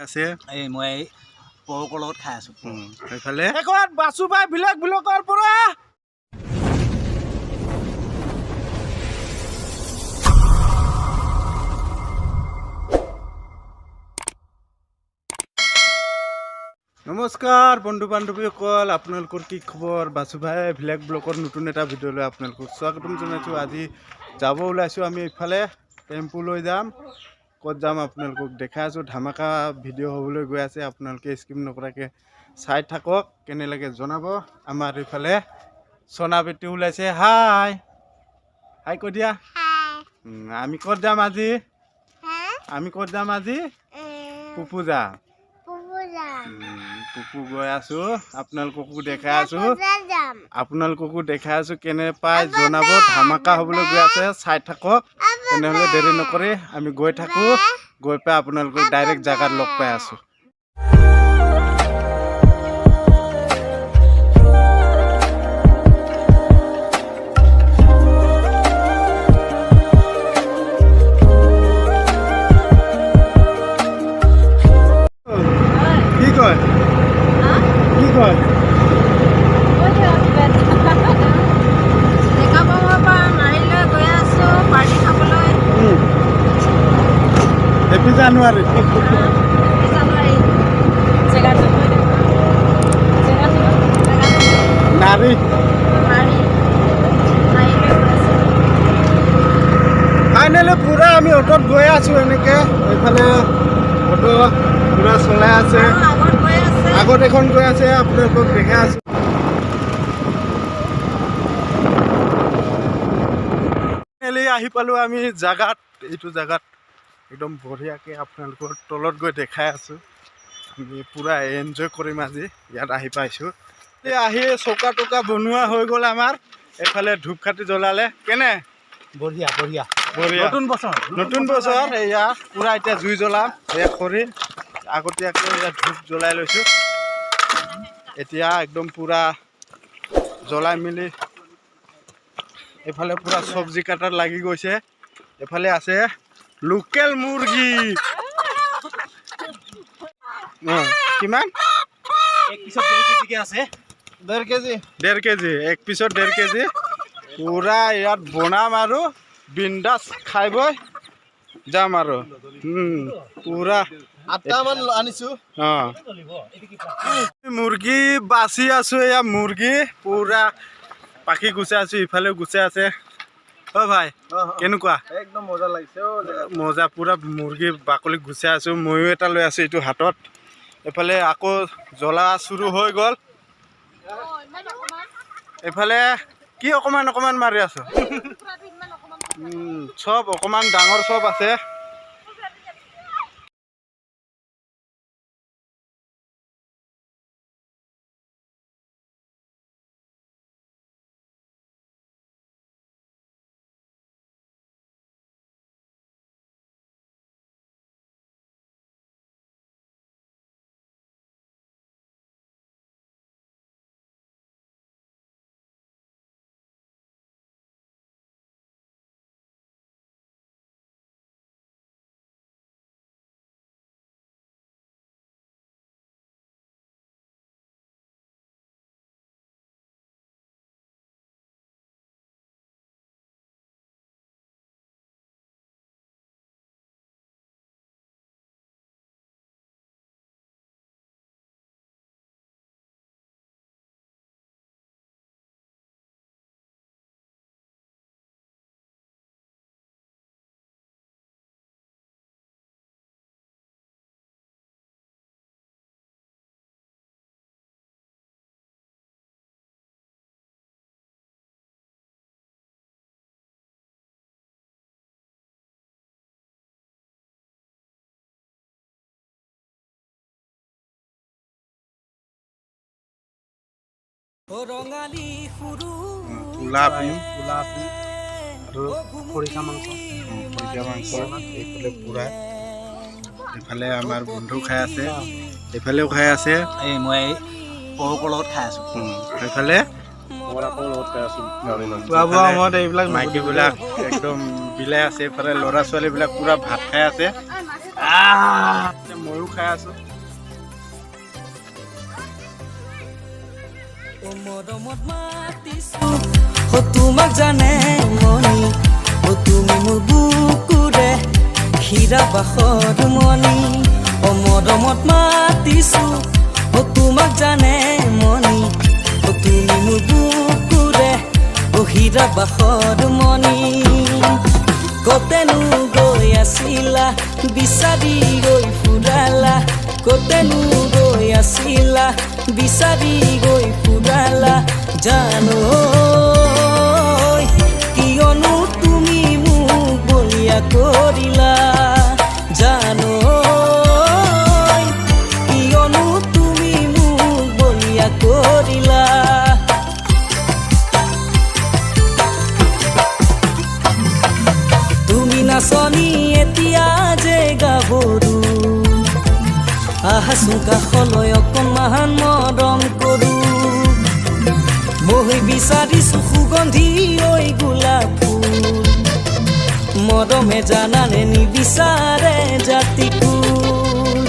আছে এই মই পৰকৰ লগত খাই আছো সেইফালে একত বাসু ভাই ব্লকৰ পৰা নমস্কাৰ বন্ধু বান্ধৱীসকল, আপোনালোকৰ কি খবৰ? বাসু ভাই ভিলেজ ব্লকৰ নতুন এটা ভিডিঅ'লৈ আপোনালোকক স্বাগতম জনাইছোঁ। আজি যাব ওলাইছোঁ আমি এইফালে, টেম্পু লৈ যাম। ক'ত যাম আপোনালোকক দেখাই আছোঁ। ধামাকা ভিডিঅ' হ'বলৈ গৈ আছে, আপোনালোকে স্কিপ নকৰাকৈ চাই থাকক, কেনে লাগে জনাব। আমাৰ এইফালে সোনা বেটি ওলাইছে। হাই হাই কৈ দিয়া। আমি ক'ত যাম আজি? পুপু যাম। পুপু গৈ আছো, আপোনালোককো দেখাই আছো কেনে পাই জনাব। ধামাকা হ'বলৈ গৈ আছে, চাই থাকক। তেনেহ'লে দেৰি নকৰি আমি গৈ থাকো, গৈ পাই আপোনালোকক ডাইৰেক্ট জাগাত লগ পাই আছো। জানুৱাৰী নাৰী ফাইনেলি পুৰা আমি অটোত গৈ আছো। এনেকে এইফালে অটো পুৰা চলাই আছে, আগত এখন গৈ আছে, আপোনালোকক দেখাই আছো। ফাইনেলি আহি পালো আমি জাগাত। এইটো জাগাত একদম বঢ়িয়াকৈ আপোনালোকৰ তলত গৈ দেখাই আছোঁ। আমি পূৰা এনজয় কৰিম আজি ইয়াত আহি পাইছোঁ। আহি চৌকা টৌকা বনোৱা হৈ গ'ল আমাৰ। এইফালে ধূপকাঠি জ্বলালে, কেনে বঢ়িয়া বঢ়িয়া বঢ়িয়া। নতুন বছৰ এয়া পূৰা এতিয়া জুই জ্বলাম। এয়া খৰি আগতীয়াকৈ এয়া ধূপ জ্বলাই লৈছোঁ। এতিয়া একদম পূৰা জ্বলাই মেলি এইফালে পূৰা চব্জি কাটাত লাগি গৈছে। এইফালে আছে লোকেল মুৰ্গী। কিমান? এক পিছত 1.5 কেজিকে আছে। 1.5 কেজি 1.5 কেজি, এক পিছত 1.5 কেজি। পূৰা ইয়াত বনাম আৰু বিন্দাছ খাই বৈ যাম আৰু পূৰা 8টামান আনিছোঁ। মুৰ্গী বাচি আছোঁ। এয়া মুৰ্গী পূৰা পাখি গুচাই আছোঁ, ইফালেও গুচাই আছে। অ ভাই কেনেকুৱা? একদম মজা লাগিছে। মজা, পূৰা মুৰ্গী বাকলি গুচাই আছোঁ। ময়ো এটা লৈ আছোঁ এইটো হাতত। এইফালে আকৌ জ্বলা চুৰু হৈ গ'ল। এইফালে কি অকণমান মাৰি আছোঁ? চব অকণমান ডাঙৰ চব আছে। গোলাপী আৰু খৰিকা মাংস, এইফালে পূৰা। এইফালে আমাৰ বন্ধু খাই আছে, এইফালেও খাই আছে। এই মই পৰকৰ লগত খাই আছো। সেইফালে খোৱা বোৱা সময়ত এইবিলাক মাইকীবিলাক একদম বিলাই আছে। এইফালে ল'ৰা ছোৱালীবিলাক পূৰা ভাত খাই আছে। ময়ো খাই আছোঁ। মৰমত মাতিছো তোমাক জানে মনি তুমি মোৰ বুকুৰে হীৰা বাখৰ মনি মৰমত মাতিছো তোমাক জানে মনি তুমি মোৰ বুকুৰে হীৰা বাখৰ মনি কতেনো গৈ আছিলা বিচাৰি গৈ ফুৰালা কতেনো গৈ আছিলা বিচাৰি গৈ ফুৰালা জানো কিয়নো তুমি মোক বলিয়া কৰিলা জানো কিয়নো তুমি মোক বলিয়া কৰিলা তুমি নাচনি এতিয়া যে গাভৰু আহাচোন কাষলৈ অকণমান মৰম কৰো মই বিচাৰিছো সুগন্ধি ঐ গোলাপ ফুল মৰমে জানানে নিবিচাৰে জাতি ফুল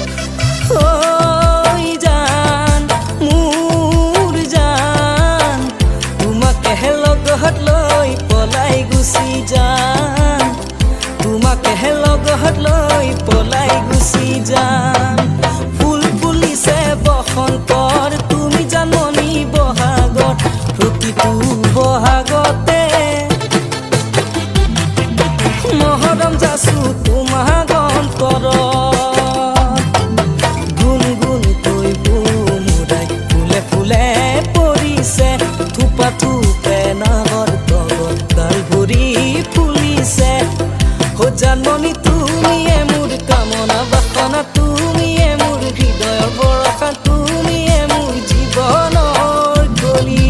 ঐ জান মোৰ জান তোমাকে লগত লৈ পলাই গুচি যাম তোমাকে লগত লৈ পলাই গুচি যাম ফুল ফুলিছে বসন্তৰ তুমি জাননি বহাগত প্ৰতিটো বহাগতে মহৰম যাচো তোমাৰ অন্তৰত গুণ গুণকৈ বুমুৰাই ফুলে ফুলে পৰিছে থোপা থোপে নাহৰ তলত গাল ভৰি ফুলিছে জানমণি তুমিয়ে মোৰ কামনা বাসনা তুমিয়ে মোৰ হৃদয়ৰ বৰষা তুমিয়ে মোৰ জীৱনৰ গলি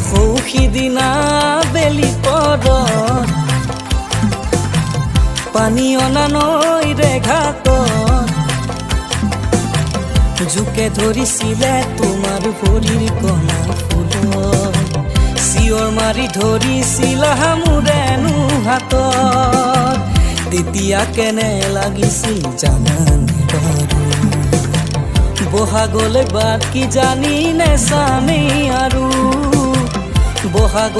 সৌসিদিনা বেলি পৰত পানী অনা নৈৰে ঘাটত জোকে ধৰিছিলে তোমাৰ ভৰিৰ কণা ফুল চিঞৰ মাৰি ধৰিছিলা মোৰেনো হাতত তেতিয়া কেনে লাগিছিল জানানে বাৰু বহাগলৈ বাট কি জানি নেচামে আৰু বহাগ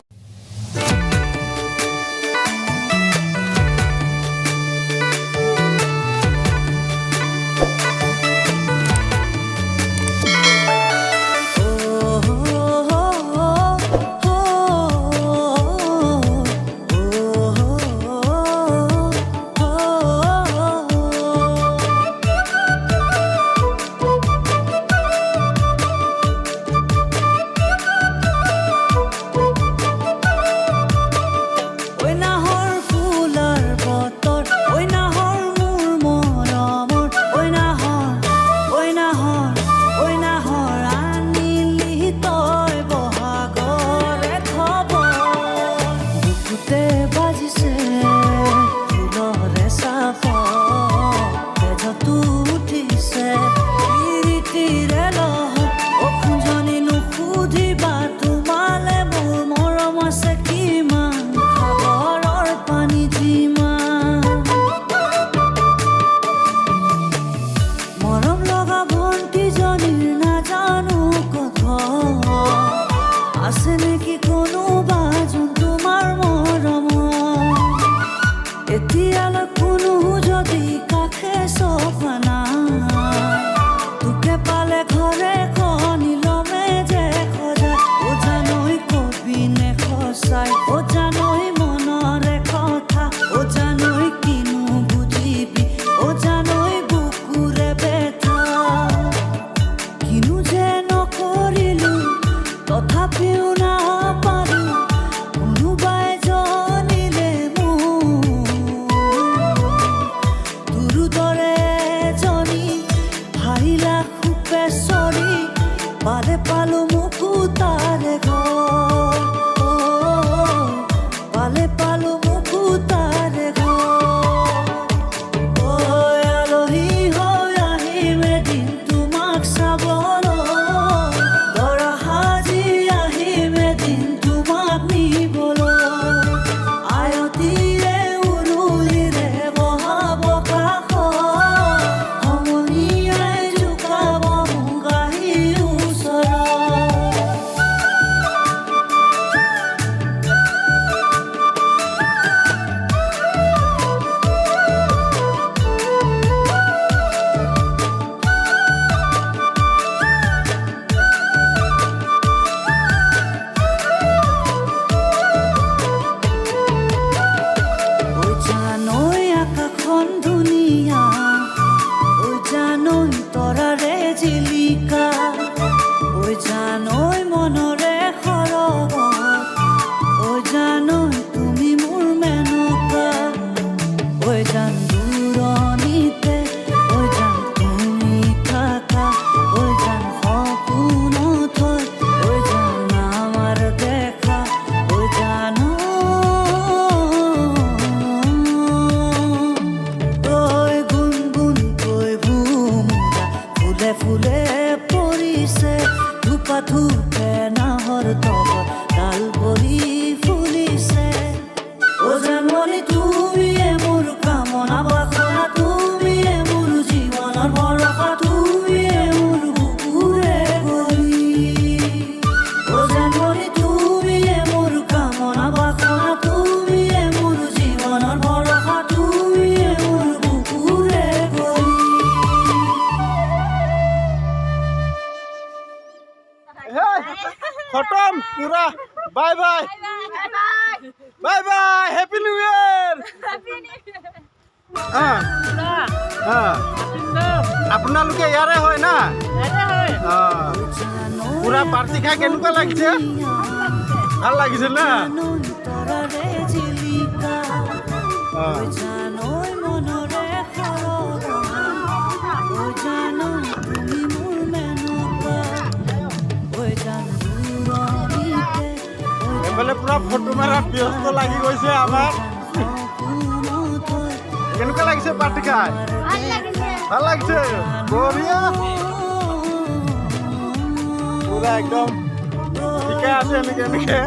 থুকে নাহৰ তলত ডাল পৰি ফুলিছে অ জানমণি তুমিয়ে মোৰ কামনা বাসনা তুমিয়ে মোৰ জীৱনৰ ভৰসা তুমিয়ে মোৰ বুকুৰে গলি অ জানমণি তুমিয়ে মোৰ কামনা বাসনা তুমিয়ে মোৰ জীৱনৰ ভৰসা তুমিয়ে মোৰ বুকুৰে গলি খতম পুৰা bye bye bye bye happy new ইয়াৰ আপোনালোকে ইয়াৰে হয় না পুৰা পাৰ্টি খাই কেনেকুৱা লাগিছে ভাল লাগিছে না অন্তৰৰে জিলিকা জানৈ মনৰে সৰগনা ঐ জানো তুমি মোৰ মেনকা ঐ জানো দূৰণিতে এফালে পুৰা ফটো মাৰা ব্যস্ত লাগি গৈছে আমাৰ কেনেকুৱা লাগিছে পার্টি খাই ভাল লাগিছে বঢ়িয়া পুরা একদম ঠিকে আছে এনেকে এনেকে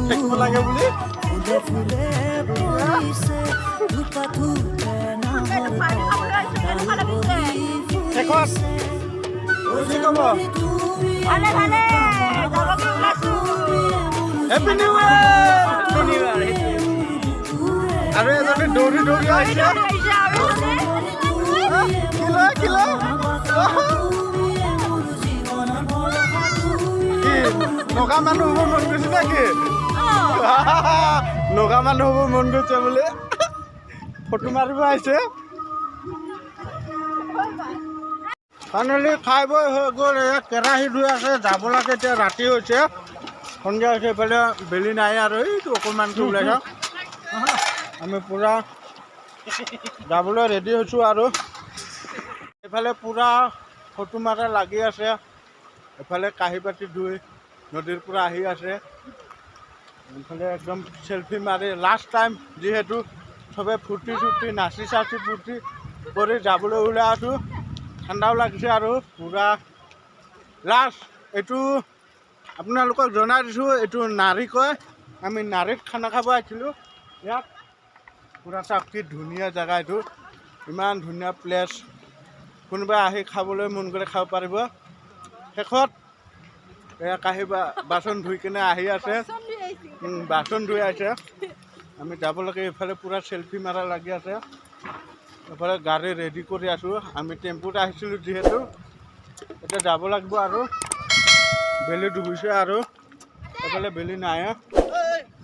থাকিব লাগে বুলি ফুলে ফুলে পৰিছে ধুপা ধুপে নাহৰ শেষত কি ক'ব হেপী নিউ ইয়াৰ আৰু এজনী দৌৰি দৌৰি আহিছে কিলা কি নগা মানুহ হ'ব মন গৈছে নেকি নগা মানুহ হ'ব মন গৈছে বোলে ফটো মাৰিব আহিছে ফাইনেলি খাই বৈ হৈ গ'ল এয়া কেৰাহী ধুই আছে যাব লাগে এতিয়া ৰাতি হৈছে সন্ধিয়া হৈছে এইফালে বেলি নাই আৰু এইটো অকণমানকৈ ওলাই যাওঁ আমি পূৰা যাবলৈ ৰেডি হৈছোঁ আৰু এইফালে পূৰা ফটো মাৰা লাগি আছে এইফালে কাঁহী বাতি ধুই নদীৰ পৰা আহি আছে এইফালে একদম চেলফি মাৰি লাষ্ট টাইম যিহেতু চবে ফূৰ্তি চূৰ্তি নাচি চাচি ফূৰ্তি কৰি যাবলৈ ওলাই আছোঁ ঠাণ্ডাও লাগিছে আৰু পূৰা লাষ্ট এইটো আপোনালোকক জনাই দিছোঁ এইটো নাৰী কয় আমি নাৰীত খানা খাব আহিছিলোঁ ইয়াত পূৰা চাওক কি ধুনীয়া জেগা এইটো ইমান ধুনীয়া প্লেচ কোনোবাই আহি খাবলৈ মন গ'লে খাব পাৰিব শেষত এয়া কাঁহী বাচন ধুই কিনে আহি আছে বাচন ধুই আছে আমি যাব লাগে এইফালে পূৰা চেলফি মাৰা লাগি আছে এইফালে গাড়ী ৰেডি কৰি আছোঁ আমি টেম্পুত আহিছিলোঁ যিহেতু এতিয়া যাব লাগিব আৰু বেলি ডুবিছে আৰু এইফালে বেলি নাই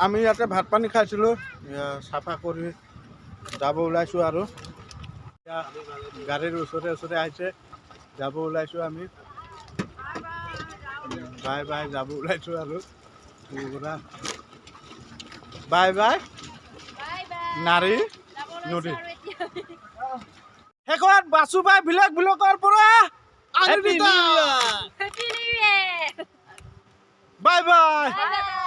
আমি ইয়াতে ভাত পানী খাইছিলোঁ চাফা কৰি যাব ওলাইছোঁ আৰু এতিয়া গাড়ীৰ ওচৰে ওচৰে আহিছে যাব ওলাইছোঁ আমি বাই বাই যাব ওলাইছোঁ আৰু বাই বাই নাৰী নদী শেষত বাচু বাই ভিলেগৰ পৰা বাই বাই